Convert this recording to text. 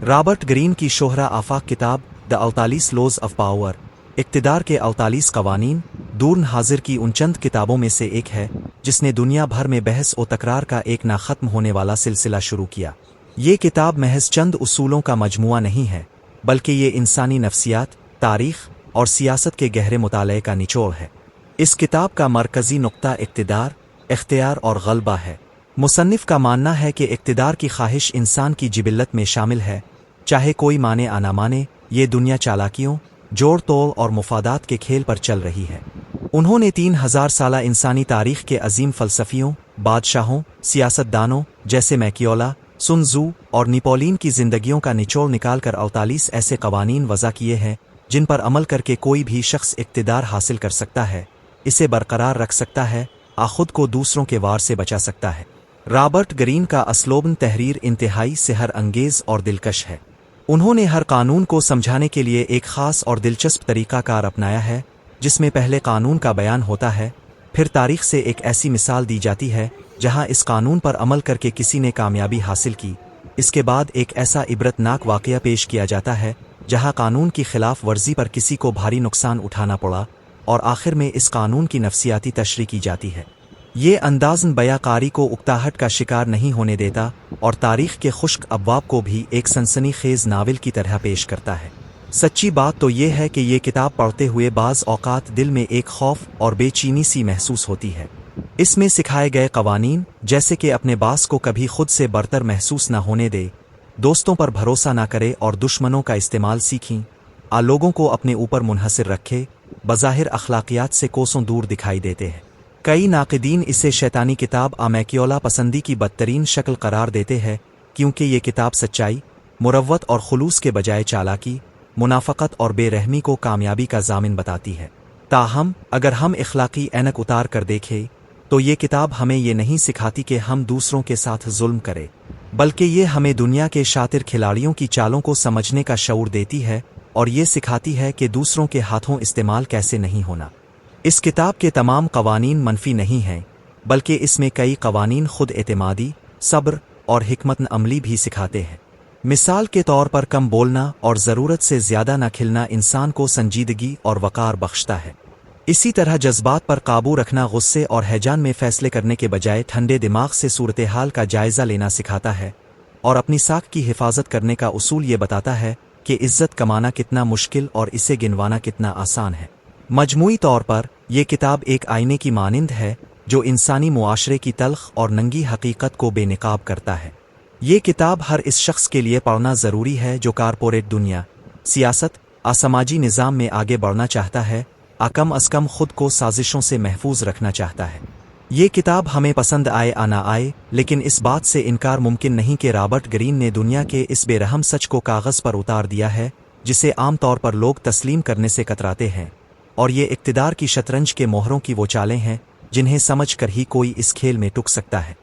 Robert Greene की शोहरा आफाक किताब the 48 laws of power इक़्तिदार के 48 कवानीन दूरन हाजिर की उन चंद किताबों में से एक है जिसने दुनिया भर में बहस और तकरार का एक ना ख़त्म होने वाला सिलसिला शुरू किया। ये किताब महज चंद उसूलों का मजमुआ नहीं है, बल्कि ये इंसानी नफ्सियात, तारीख़ और सियासत के गहरे मुताले का निचोड़ है। इस किताब का मरकज़ी नुक्ता इक़्तिदार, इख्तियार और ग़लबा है। मुसन्निफ़ का मानना है कि इक़्तिदार की ख्वाहिश इंसान की जिबिल्लत में शामिल है, चाहे कोई माने आ ना माने। ये दुनिया चालाकियों, जोड़ तोड़ और मुफादात के खेल पर चल रही है। उन्होंने 3000 साला इंसानी तारीख़ के अजीम फ़लसफ़ियों, बादशाहों, सियासतदानों जैसे मैकियोला, सुन त्ज़ू और नेपोलियन की ज़िंदगियों का निचोड़ निकाल कर 48 ऐसे कवानीन वज़ा किए हैं जिन पर अमल करके कोई भी शख्स इक़्तिदार हासिल कर सकता है, इसे बरकरार रख सकता है, खुद को दूसरों के वार से बचा सकता है। रॉबर्ट ग्रीन का अस्लोबन तहरीर इंतहाई सेहर अंगेज़ और दिलकश है। उन्होंने हर कानून को समझाने के लिए एक ख़ास और दिलचस्प तरीक़ाकार अपनाया है, जिसमें पहले कानून का बयान होता है, फिर तारीख़ से एक ऐसी मिसाल दी जाती है जहां इस कानून पर अमल करके किसी ने कामयाबी हासिल की। इसके बाद एक ऐसा इबरतनाक वाक़या पेश किया जाता है जहां कानून की खिलाफ वर्जी पर किसी को भारी नुकसान उठाना पड़ा, और आखिर में इस कानून की नफ्सियाती तशरीह की जाती है। ये अंदाज़न बयाकारी को उकताहट का शिकार नहीं होने देता और तारीख़ के खुश्क अबवाब को भी एक सनसनीखेज़ नावल की तरह पेश करता है। सच्ची बात तो ये है कि ये किताब पढ़ते हुए बाज़ औक़ात दिल में एक खौफ और बेचैनी सी महसूस होती है। इसमें सिखाए गए कवानीन, जैसे कि अपने बास को कभी खुद से बरतर महसूस न होने दे, दोस्तों पर भरोसा न करे और दुश्मनों का इस्तेमाल सीखें, लोगों को अपने ऊपर मुनहसर रखे, बज़ाहिर अखलाकियात से कोसों दूर दिखाई देते हैं। कई नाक़िदीन इसे शैतानी किताब मैकियोला पसंदी की बदतरीन शक्ल करार देते हैं, क्योंकि ये किताब सच्चाई, मुरव्वत और खुलूस के बजाय चालाकी, मुनाफ़क़त और बेरहमी को कामयाबी का ज़ामिन बताती है। ताहम अगर हम इख़लाक़ी ऐनक उतार कर देखें तो ये किताब हमें ये नहीं सिखाती कि हम दूसरों के साथ जुल्म करें, बल्कि ये हमें दुनिया के शातिर खिलाड़ियों की चालों को समझने का शऊर देती है और ये सिखाती है कि दूसरों के हाथों इस्तेमाल कैसे नहीं होना। इस किताब के तमाम कवानीन मनफी नहीं हैं, बल्कि इसमें कई कवानीन खुद एतमादी, सब्र और हिकमत अमली भी सिखाते हैं। मिसाल के तौर पर कम बोलना और ज़रूरत से ज़्यादा न खिलना इंसान को संजीदगी और वक़ार बख्शता है। इसी तरह जज्बात पर काबू रखना गुस्से और हैजान में फ़ैसले करने के बजाय ठंडे दिमाग से सूरत हाल का जायज़ा लेना सिखाता है, और अपनी साख की हिफाजत करने का उसूल ये बताता है कि इज़्ज़त कमाना कितना मुश्किल और इसे गिनवाना कितना आसान है। मजमूई तौर पर यह किताब एक आईने की मानिंद है जो इंसानी मुआशरे की तल्ख़ और नंगी हकीकत को बेनकाब करता है। ये किताब हर इस शख्स के लिए पढ़ना ज़रूरी है जो कारपोरेट दुनिया, सियासत, असमाजी निज़ाम में आगे बढ़ना चाहता है, कम अज़ कम खुद को साजिशों से महफूज रखना चाहता है। ये किताब हमें पसंद आए या ना आए, लेकिन इस बात से इनकार मुमकिन नहीं कि रॉबर्ट ग्रीन ने दुनिया के इस बेरहम सच को कागज़ पर उतार दिया है जिसे आम तौर पर लोग तस्लीम करने से कतराते हैं, और ये इक़्तिदार की शतरंज के मोहरों की वो चालें हैं जिन्हें समझ कर ही कोई इस खेल में टुक सकता है।